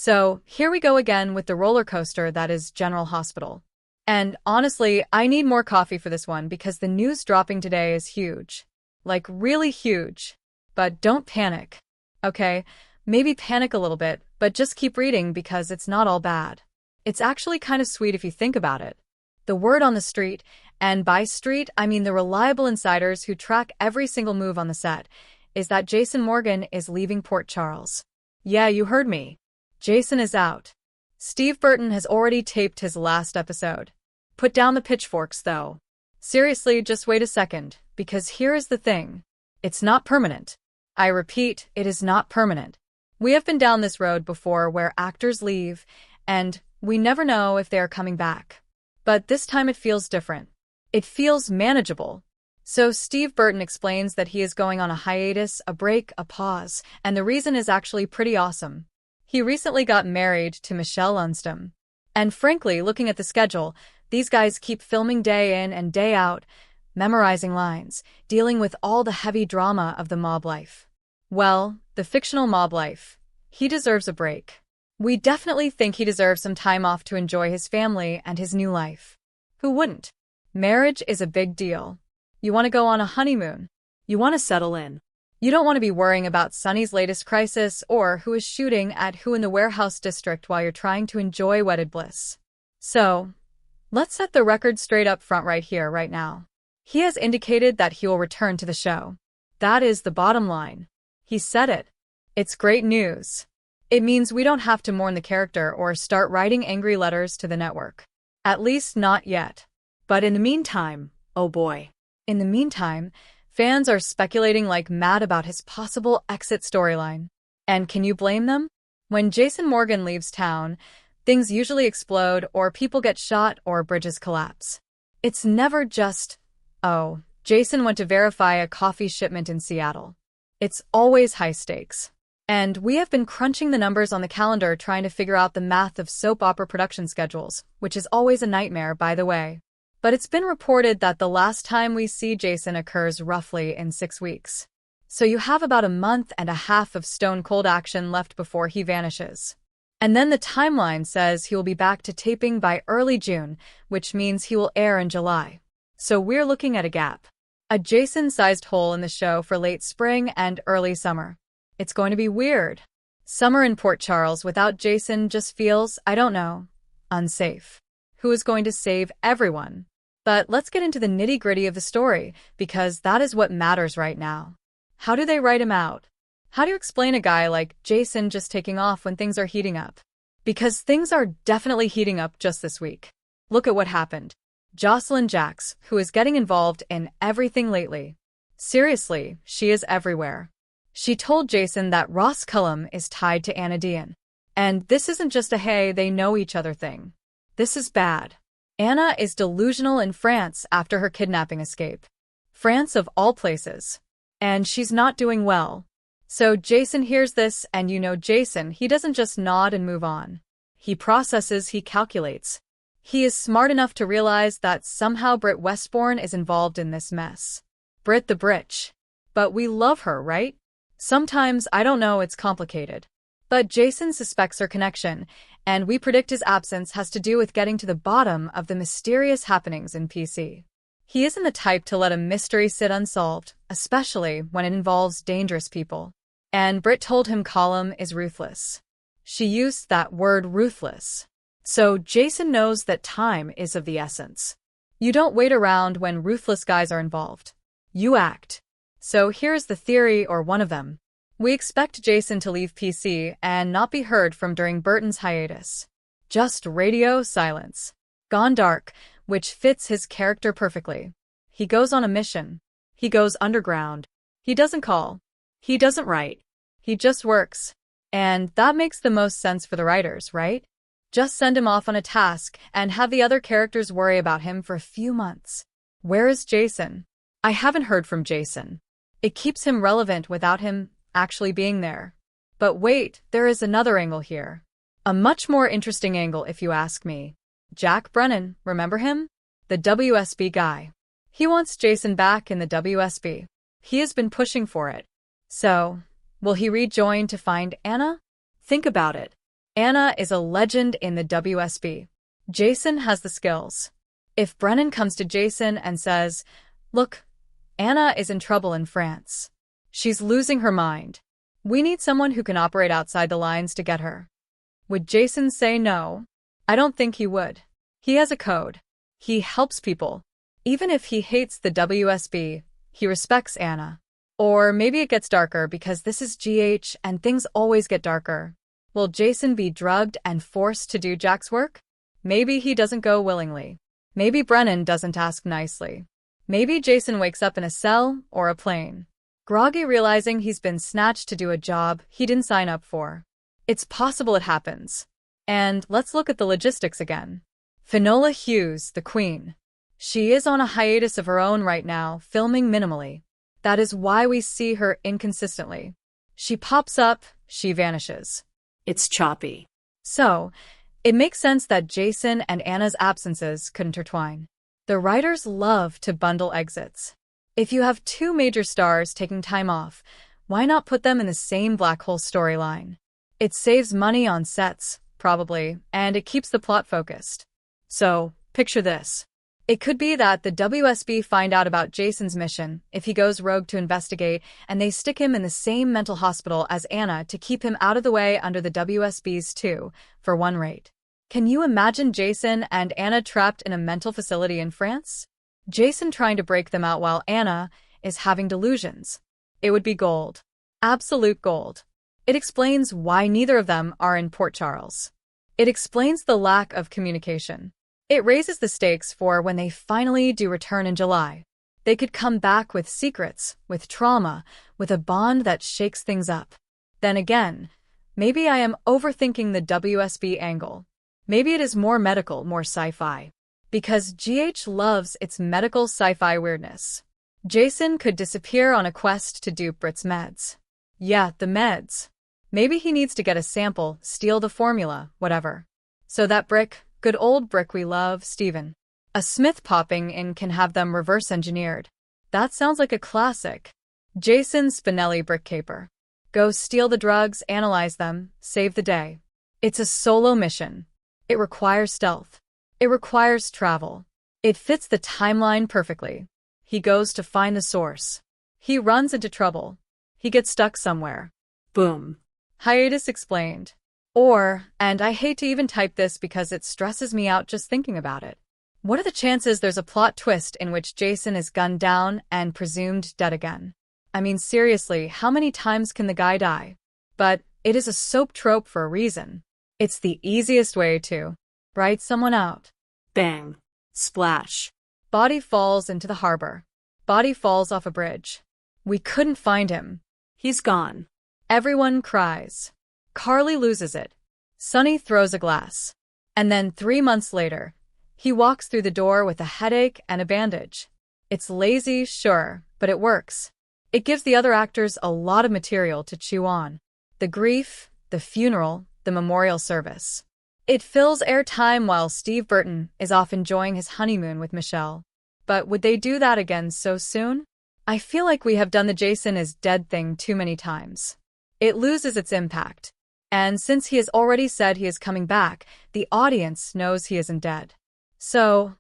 So, here we go again with the roller coaster that is General Hospital. And honestly, I need more coffee for this one because the news dropping today is huge. Like, really huge. But don't panic. Okay? Maybe panic a little bit, but just keep reading because it's not all bad. It's actually kind of sweet if you think about it. The word on the street, and by street, I mean the reliable insiders who track every single move on the set, is that Jason Morgan is leaving Port Charles. Yeah, you heard me. Jason is out. Steve Burton has already taped his last episode. Put down the pitchforks, though. Seriously, just wait a second, because here is the thing. It's not permanent. I repeat, it is not permanent. We have been down this road before where actors leave, and we never know if they are coming back. But this time it feels different. It feels manageable. So Steve Burton explains that he is going on a hiatus, a break, a pause, and the reason is actually pretty awesome. He recently got married to Michelle Unstom. And frankly, looking at the schedule, these guys keep filming day in and day out, memorizing lines, dealing with all the heavy drama of the mob life. Well, the fictional mob life. He deserves a break. We definitely think he deserves some time off to enjoy his family and his new life. Who wouldn't? Marriage is a big deal. You want to go on a honeymoon. You want to settle in. You don't want to be worrying about Sonny's latest crisis or who is shooting at who in the warehouse district while you're trying to enjoy wedded bliss. So, let's set the record straight up front right here, right now. He has indicated that he will return to the show. That is the bottom line. He said it. It's great news. It means we don't have to mourn the character or start writing angry letters to the network. At least not yet. But in the meantime, oh boy. In the meantime, fans are speculating like mad about his possible exit storyline. And can you blame them? When Jason Morgan leaves town, things usually explode or people get shot or bridges collapse. It's never just, oh, Jason went to verify a coffee shipment in Seattle. It's always high stakes. And we have been crunching the numbers on the calendar trying to figure out the math of soap opera production schedules, which is always a nightmare, by the way. But it's been reported that the last time we see Jason occurs roughly in 6 weeks. So you have about a month and a half of stone-cold action left before he vanishes. And then the timeline says he will be back to taping by early June, which means he will air in July. So we're looking at a gap. A Jason-sized hole in the show for late spring and early summer. It's going to be weird. Summer in Port Charles without Jason just feels, I don't know, unsafe. Who is going to save everyone? But let's get into the nitty-gritty of the story, because that is what matters right now. How do they write him out? How do you explain a guy like Jason just taking off when things are heating up? Because things are definitely heating up just this week. Look at what happened. Jocelyn Jacks, who is getting involved in everything lately. Seriously, she is everywhere. She told Jason that Ross Cullum is tied to Anna Dean. And this isn't just a hey, they know each other thing. This is bad. Anna is delusional in France after her kidnapping escape. France of all places. And she's not doing well. So Jason hears this, and you know Jason, he doesn't just nod and move on. He processes, he calculates. He is smart enough to realize that somehow Britt Westbourne is involved in this mess. Britt the Britch. But we love her, right? Sometimes, I don't know, it's complicated. But Jason suspects her connection, and we predict his absence has to do with getting to the bottom of the mysterious happenings in PC. He isn't the type to let a mystery sit unsolved, especially when it involves dangerous people. And Britt told him Cullum is ruthless. She used that word ruthless. So Jason knows that time is of the essence. You don't wait around when ruthless guys are involved. You act. So here's the theory, or one of them. We expect Jason to leave PC and not be heard from during Burton's hiatus. Just radio silence. Gone dark, which fits his character perfectly. He goes on a mission. He goes underground. He doesn't call. He doesn't write. He just works. And that makes the most sense for the writers, right? Just send him off on a task and have the other characters worry about him for a few months. Where is Jason? I haven't heard from Jason. It keeps him relevant without him actually being there. But wait, there is another angle here. A much more interesting angle if you ask me. Jack Brennan, remember him? The WSB guy. He wants Jason back in the WSB. He has been pushing for it. So, will he rejoin to find Anna? Think about it. Anna is a legend in the WSB. Jason has the skills. If Brennan comes to Jason and says, "Look, Anna is in trouble in France. She's losing her mind. We need someone who can operate outside the lines to get her." Would Jason say no? I don't think he would. He has a code. He helps people. Even if he hates the WSB, he respects Anna. Or maybe it gets darker because this is GH and things always get darker. Will Jason be drugged and forced to do Jack's work? Maybe he doesn't go willingly. Maybe Brennan doesn't ask nicely. Maybe Jason wakes up in a cell or a plane, groggy, realizing he's been snatched to do a job he didn't sign up for. It's possible it happens. And let's look at the logistics again. Finola Hughes, the queen. She is on a hiatus of her own right now, filming minimally. That is why we see her inconsistently. She pops up, she vanishes. It's choppy. So, it makes sense that Jason and Anna's absences could intertwine. The writers love to bundle exits. If you have two major stars taking time off, why not put them in the same black hole storyline? It saves money on sets, probably, and it keeps the plot focused. So, picture this. It could be that the WSB find out about Jason's mission if he goes rogue to investigate, and they stick him in the same mental hospital as Anna to keep him out of the way under the WSB's 2-for-1 rate. Can you imagine Jason and Anna trapped in a mental facility in France? Jason trying to break them out while Anna is having delusions. It would be gold. Absolute gold. It explains why neither of them are in Port Charles. It explains the lack of communication. It raises the stakes for when they finally do return in July. They could come back with secrets, with trauma, with a bond that shakes things up. Then again, maybe I am overthinking the WSB angle. Maybe it is more medical, more sci-fi. Because GH loves its medical sci-fi weirdness. Jason could disappear on a quest to dupe Britt's meds. Yeah, the meds. Maybe he needs to get a sample, steal the formula, whatever. So that Brick, good old Brick we love, Steven. A Smith popping in can have them reverse-engineered. That sounds like a classic. Jason Spinelli Brick caper. Go steal the drugs, analyze them, save the day. It's a solo mission. It requires stealth. It requires travel. It fits the timeline perfectly. He goes to find the source. He runs into trouble. He gets stuck somewhere. Boom. Hiatus explained. Or, and I hate to even type this because it stresses me out just thinking about it. What are the chances there's a plot twist in which Jason is gunned down and presumed dead again? I mean, seriously, how many times can the guy die? But it is a soap trope for a reason. It's the easiest way to write someone out. Bang. Splash. Body falls into the harbor. Body falls off a bridge. We couldn't find him. He's gone. Everyone cries. Carly loses it. Sonny throws a glass. And then 3 months later, he walks through the door with a headache and a bandage. It's lazy, sure, but it works. It gives the other actors a lot of material to chew on. The grief, the funeral, the memorial service. It fills airtime while Steve Burton is off enjoying his honeymoon with Michelle. But would they do that again so soon? I feel like we have done the Jason is dead thing too many times. It loses its impact. And since he has already said he is coming back, the audience knows he isn't dead. So,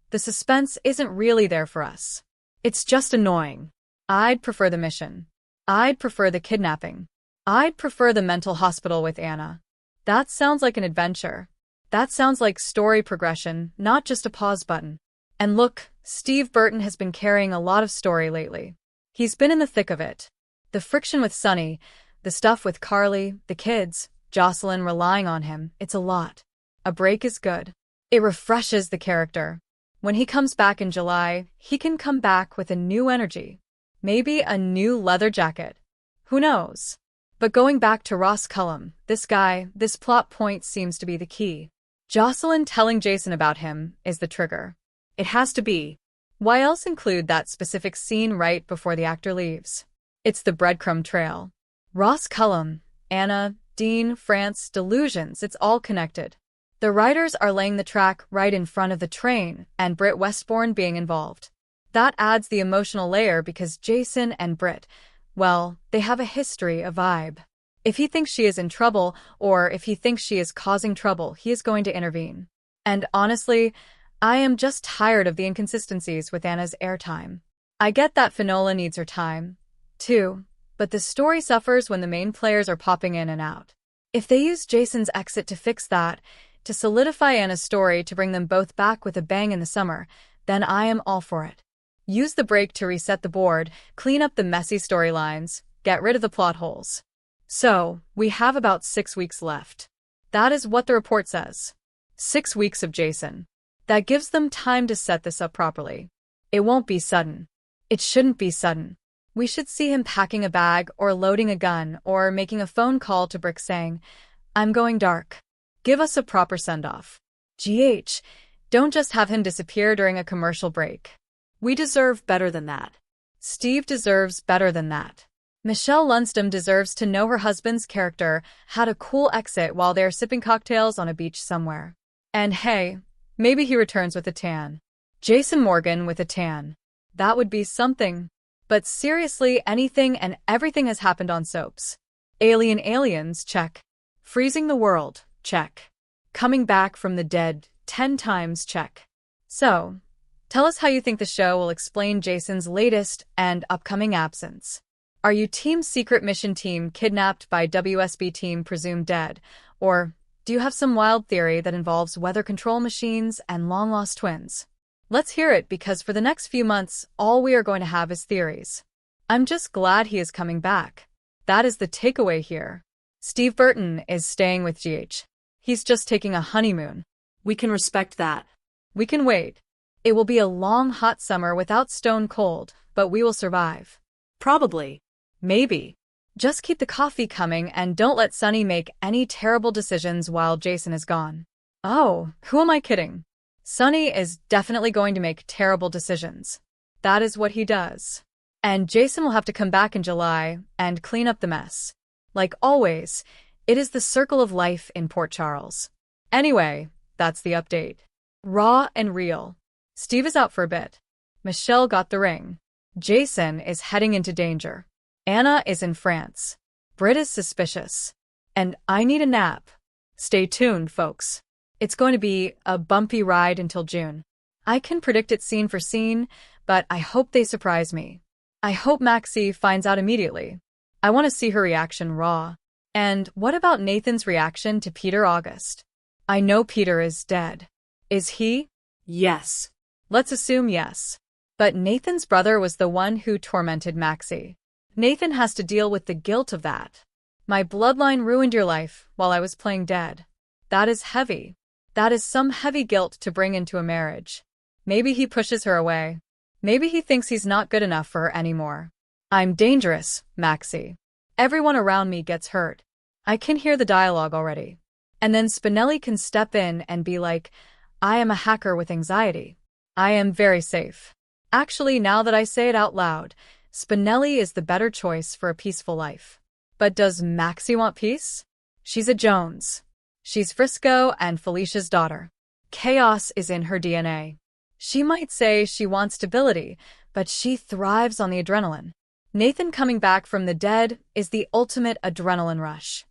the suspense isn't really there for us. It's just annoying. I'd prefer the mission. I'd prefer the kidnapping. I'd prefer the mental hospital with Anna. That sounds like an adventure. That sounds like story progression, not just a pause button. And look, Steve Burton has been carrying a lot of story lately. He's been in the thick of it. The friction with Sonny, the stuff with Carly, the kids, Jocelyn relying on him, it's a lot. A break is good. It refreshes the character. When he comes back in July, he can come back with a new energy. Maybe a new leather jacket. Who knows? But going back to Ross Cullum, this guy, this plot point seems to be the key. Jocelyn telling Jason about him is the trigger. It has to be. Why else include that specific scene right before the actor leaves? It's the breadcrumb trail. Ross Cullum, Anna, Dean, France, delusions, it's all connected. The writers are laying the track right in front of the train, and Britt Westbourne being involved. That adds the emotional layer because Jason and Britt, well, they have a history, a vibe. If he thinks she is in trouble, or if he thinks she is causing trouble, he is going to intervene. And honestly, I am just tired of the inconsistencies with Anna's airtime. I get that Finola needs her time, too, but the story suffers when the main players are popping in and out. If they use Jason's exit to fix that, to solidify Anna's story to bring them both back with a bang in the summer, then I am all for it. Use the break to reset the board, clean up the messy storylines, get rid of the plot holes. So, we have about 6 weeks left. That is what the report says. 6 weeks of Jason. That gives them time to set this up properly. It won't be sudden. It shouldn't be sudden. We should see him packing a bag or loading a gun or making a phone call to Brick saying, "I'm going dark." Give us a proper send-off. GH, don't just have him disappear during a commercial break. We deserve better than that. Steve deserves better than that. Michelle Lunsdom deserves to know her husband's character had a cool exit while they're sipping cocktails on a beach somewhere. And hey, maybe he returns with a tan. Jason Morgan with a tan. That would be something. But seriously, anything and everything has happened on soaps. Aliens, check. Freezing the world, check. Coming back from the dead, 10 times, check. So, tell us how you think the show will explain Jason's latest and upcoming absence. Are you Team Secret Mission Team kidnapped by WSB Team presumed dead? Or do you have some wild theory that involves weather control machines and long-lost twins? Let's hear it, because for the next few months, all we are going to have is theories. I'm just glad he is coming back. That is the takeaway here. Steve Burton is staying with GH. He's just taking a honeymoon. We can respect that. We can wait. It will be a long, hot summer without Stone Cold, but we will survive. Probably. Maybe. Just keep the coffee coming and don't let Sonny make any terrible decisions while Jason is gone. Oh, who am I kidding? Sonny is definitely going to make terrible decisions. That is what he does. And Jason will have to come back in July and clean up the mess. Like always, it is the circle of life in Port Charles. Anyway, that's the update. Raw and real. Steve is out for a bit. Michelle got the ring. Jason is heading into danger. Anna is in France. Britt is suspicious. And I need a nap. Stay tuned, folks. It's going to be a bumpy ride until June. I can predict it scene for scene, but I hope they surprise me. I hope Maxie finds out immediately. I want to see her reaction raw. And what about Nathan's reaction to Peter August? I know Peter is dead. Is he? Yes. Let's assume yes. But Nathan's brother was the one who tormented Maxie. Nathan has to deal with the guilt of that. My bloodline ruined your life while I was playing dead. That is heavy. That is some heavy guilt to bring into a marriage. Maybe he pushes her away. Maybe he thinks he's not good enough for her anymore. I'm dangerous, Maxie. Everyone around me gets hurt. I can hear the dialogue already. And then Spinelli can step in and be like, I am a hacker with anxiety. I am very safe. Actually, now that I say it out loud, Spinelli is the better choice for a peaceful life. But does Maxie want peace? She's a Jones. She's Frisco and Felicia's daughter. Chaos is in her DNA. She might say she wants stability, but she thrives on the adrenaline. Nathan coming back from the dead is the ultimate adrenaline rush.